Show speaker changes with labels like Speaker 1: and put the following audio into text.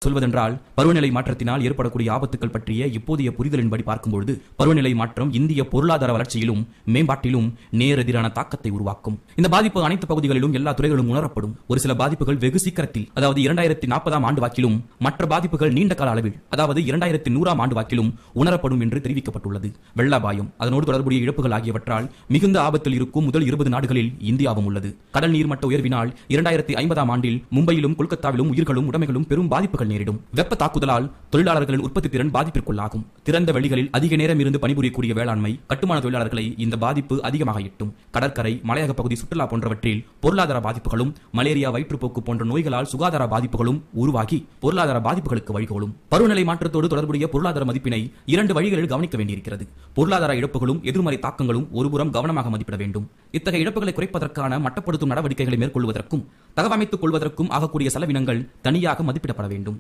Speaker 1: சொல்வதென்றால் பருவநிலை மாற்றத்தினால் ஏற்படக்கூடிய ஆபத்துக்கள் பற்றிய இப்போதைய புரிதலின்படி பார்க்கும்பொழுது பருவநிலை மாற்றம் இந்திய பொருளாதார வளர்ச்சியிலும் மேம்பாட்டிலும் நேரெதிரான தாக்கத்தை உருவாக்கும். இந்த பாதிப்பு அனைத்து பகுதிகளிலும் எல்லா துறைகளும் உணரப்படும். ஒரு சில பாதிப்புகள் வெகு சீக்கிரத்தில், அதாவது 2040 ஆண்டு வாக்கிலும், மற்ற பாதிப்புகள் நீண்ட கால அளவில், அதாவது 2100 ஆண்டு வாக்கிலும் உணரப்படும் என்று தெரிவிக்கப்பட்டுள்ளது. வெள்ள அபாயம், அதனோடு தொடர்புடைய இழப்புகள் ஆகியவற்றால் மிகுந்த ஆபத்தில் இருக்கும் முதல் 20 நாடுகளில் இந்தியாவும் உள்ளது. கடல் நீர்மட்ட உயர்வினால் 2050 ஆண்டில் மும்பையிலும் கொல்கத்தாவிலும் உயிர்களும் உடைமைகளும் பெரும் பாதிப்புகள் நேரிடும். வெப்ப தாக்குதலால் தொழிலாளர்களின் உற்பத்தி திறன் பாதிப்பிற்குள்ளாகும். திறந்த வெளிகளில் அதிக நேரம் இருந்து பணிபுரியக்கூடிய வேளாண்மை, கட்டுமான தொழிலாளர்களை இந்த பாதிப்பு அதிகமாக எட்டும். கடற்கரை, மலையக பகுதி, சுற்றுலா போன்றவற்றில் பொருளாதார பாதிப்புகளும், மலேரியா, வயிற்றுப்போக்கு போன்ற நோய்களால் சுகாதார பாதிப்புகளும் உருவாகி பொருளாதார பாதிப்புகளுக்கு வழிகோலும். பருவநிலை மாற்றத்தோடு தொடர்புடைய பொருளாதார மதிப்பினை 2 வழிகளில் கவனிக்க வேண்டியிருக்கிறது. பொருளாதார இழப்புகளும் எதிர்மறை தாக்கங்களும் ஒருபுறம் கவனமாக மதிப்பிட வேண்டும். இத்தகைய இழப்புகளை குறைப்பதற்கான மட்டப்படுத்தும் நடவடிக்கைகளை மேற்கொள்வதற்கும் தகவமைத்துக் கொள்வதற்கும் ஆகக்கூடிய செலவினங்கள் தனியாக மதிப்பிடப்பட வேண்டும்.